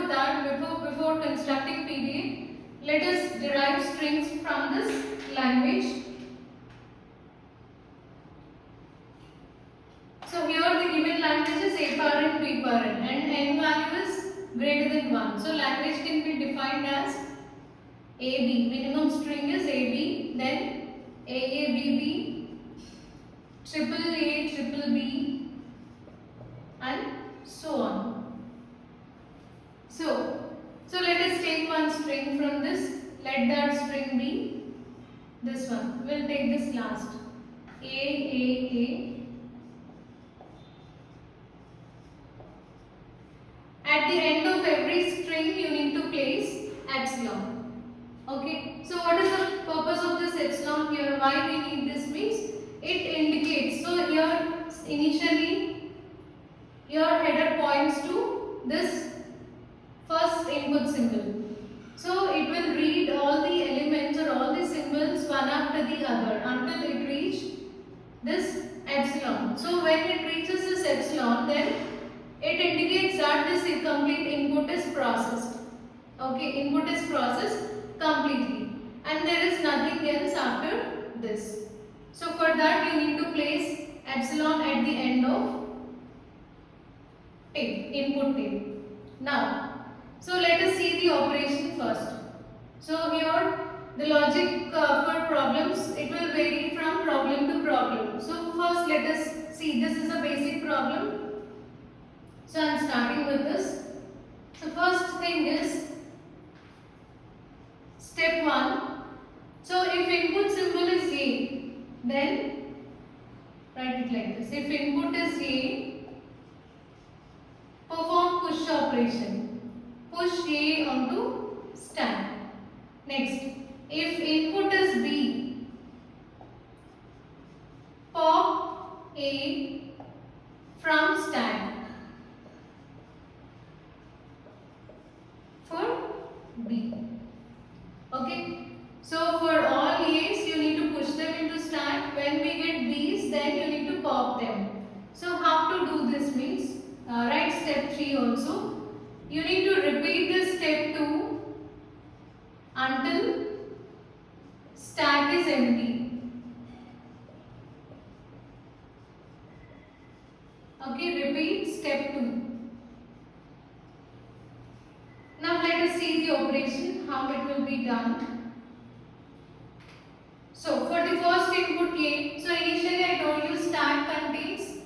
that, before constructing PDA, let us derive strings from this language. So here the given language is A parent, B parent, and n value is greater than 1. So language can be defined as AB. Minimum string is AB, then AABB, triple A, triple B, and so on. So let us take one string from this. Let that string be this one. We'll take this last. A. At the end of every string, you need to place epsilon. Okay. So what is the purpose of this epsilon here? Why we need this means it indicates. So here initially your header points to this first input symbol. So it will read all the elements or all the symbols one after the other until it reach this epsilon. So when it reaches this epsilon, then it indicates that this complete input is processed. Okay, input is processed completely and there is nothing else after this. So for that you need to place epsilon at the end of input tape. Now, so let us see the operation first. So here the logic for problems, it will vary from problem to problem. So first let us see, this is a basic problem. So I am starting with this. So first thing is step 1. So if input symbol is A, then write it like this. If input is A, perform push operation. Push A onto stack. Next, if input is B, pop A from stack for B. Okay. So for all A's, you need to push them into stack. When we get B's, then you need to pop them. So how to do this means, write step 3 also. You need to repeat this step 2 until stack is empty. Okay, repeat step 2. Now let us see the operation, how it will be done. So for the first input A, so initially I told you stack contains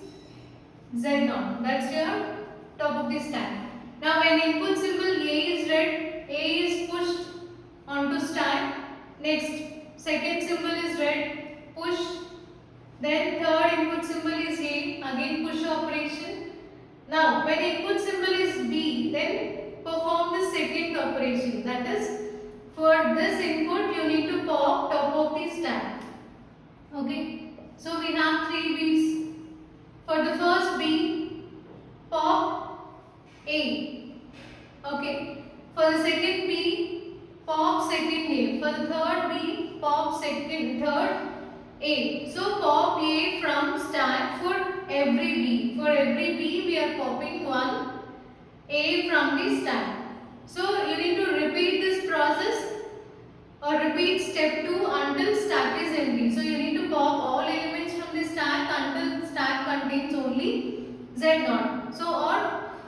Z0. That's your top of the stack. Now when input symbol A is read, A is pushed onto stack. Next, second symbol is read, push. Then third input symbol is A, again push operation. Now when input symbol is B, then perform the second operation. That is, for this input you need to pop top of the stack. Okay. So we have 3 B's. For the first B, pop A. Okay. For the second B, pop second A. For the third B, pop third A. So pop A from stack for every B. For every B we are popping one A from the stack. So you need to repeat this process or repeat step 2 until stack is empty. So you need to pop all elements from the stack until stack contains only Z0. So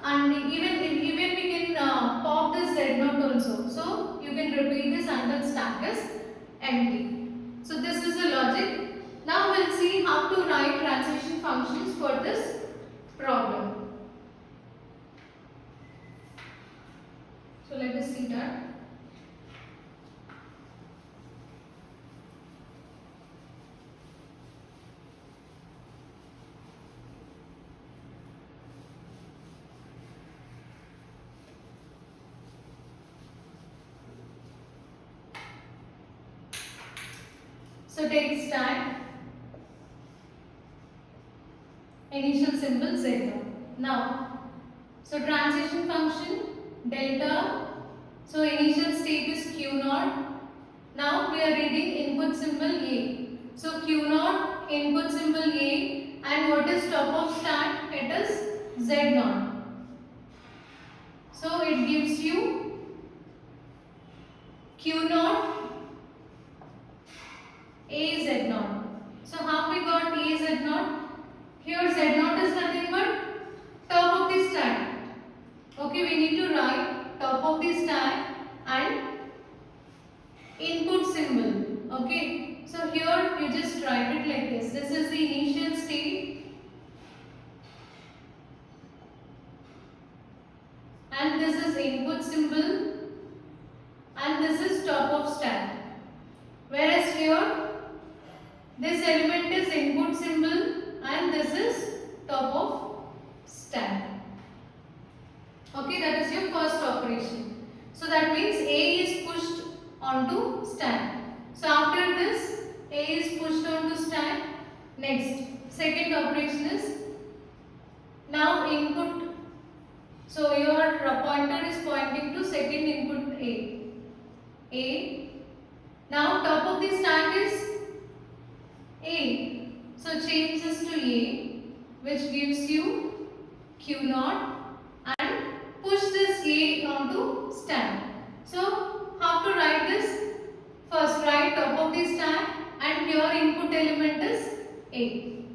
even we can pop this Z0 also. So you can repeat this until stack is empty. So this is the logic. Now we'll see how to write transition functions for this problem. So let us see that. So take stack, initial symbol Z0. Now, so transition function delta, so initial state is Q0. Now we are reading input symbol A. So Q0, input symbol A, and what is top of stack? It is Z0. So it gives you Q naught A Z naught. So how we got A Z naught? Here Z naught is nothing but top of the stack. Okay, we need to write top of the stack and input symbol. Okay, so here you just write it like this. This is the initial state and this is input symbol and this is top of stack. Whereas here this element is input symbol and this is top of stack. Okay, that is your first operation. So that means A is pushed onto stack. So after this A is pushed onto stack. Next, second operation is now input. So your pointer is pointing to second input A. Now top of the stack is A. So change this to A, which gives you Q naught and push this A onto stack. So how to write this? First write top of the stack and your input element is A.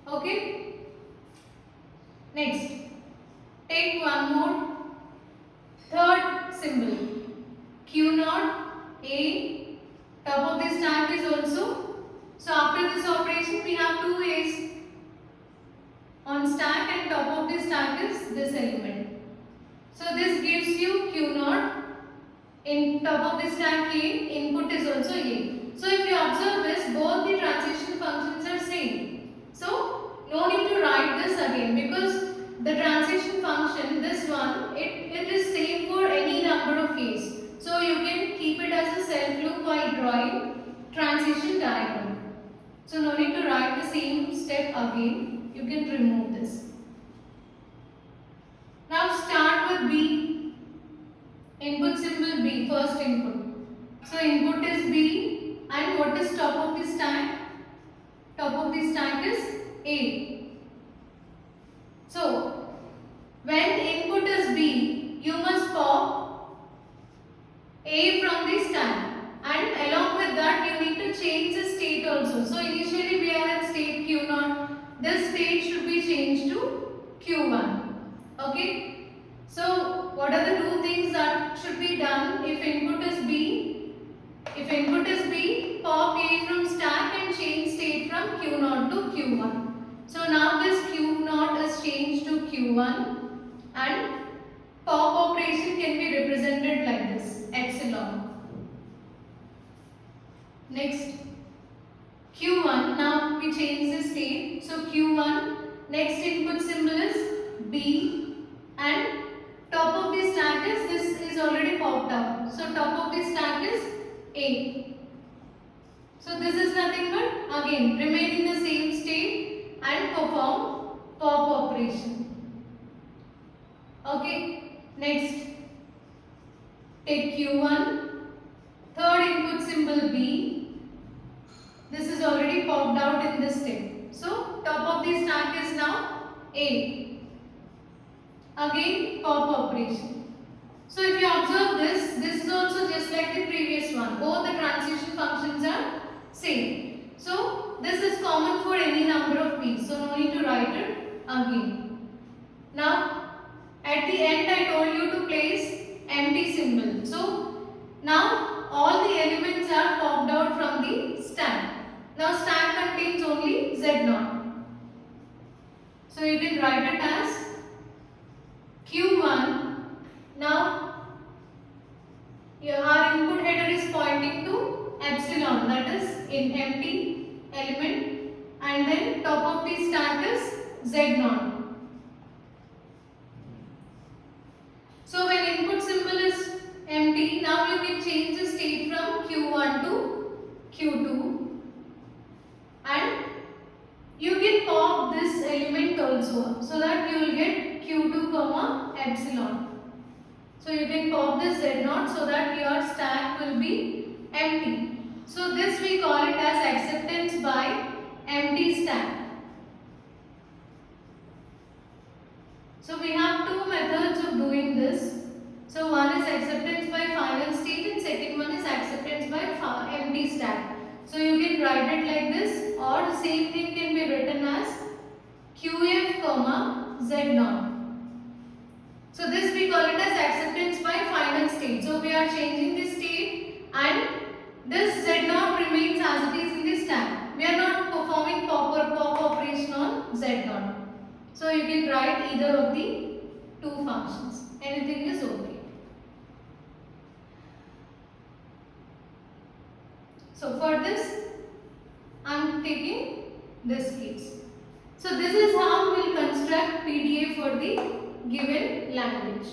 Okay. Next, take one more third symbol Q naught A. Top of the stack is also. So after this operation we have two A's on stack and top of the stack is this element. So this gives you Q naught. In top of the stack A, input is also A. So if you observe this, both the transition functions are same. So no need to write this again because the transition function, this one, it is same for any number of A's. So you can keep it as a self loop while drawing transition diagram. So no need to write the same step again. You can remove this. Now start with B. Input symbol B, first input. So input is B and what is top of the stack? Top of the stack is A. So when input is B, you must pop A from the stack and along with that you need to change the state also. So initially we are at state Q0. This state should be changed to Q1. Okay. So what are the two things that should be done if input is B? If input is B, pop A from stack and change state from Q0 to Q1. So now this Q0 is changed to Q1 and pop operation can be represented like this, epsilon. Next, Q1, now we change the state. So Q1, next input symbol is B and top of the stack is, this is already popped out. So top of the stack is A. So this is nothing but again remain in the same state and perform pop operation. Okay, next take Q1, third input symbol B. This is already popped out in this step. So top of the stack is now A. Again pop operation. So if you observe this, this is also just like the previous one. Both the transition functions are same. So this is common for any number of P's. So no need to write it again. Now at the end I told you to place empty symbol. So now all the elements are popped out from the stack. Now stack contains only Z0. So you can write it as Q1. Now our input header is pointing to epsilon, that is in empty element, and then top of the stack is Z0. So when input symbol is empty, now you can change the state from Q1 to Q2 and you can pop this element also so that you will get Q2 comma epsilon. So you can pop this Z0 so that your stack will be empty. So this we call it as acceptance by empty stack. So we have two methods So you can write it like this, or the same thing can be written as QF comma Z naught. So this we call it as acceptance by final state. So we are changing the state and this Z naught remains as it is in this stack. We are not performing pop or pop operation on Z naught. So you can write either of the two functions. Anything is okay. So for this, I am taking this case. So this is how we will construct PDA for the given language.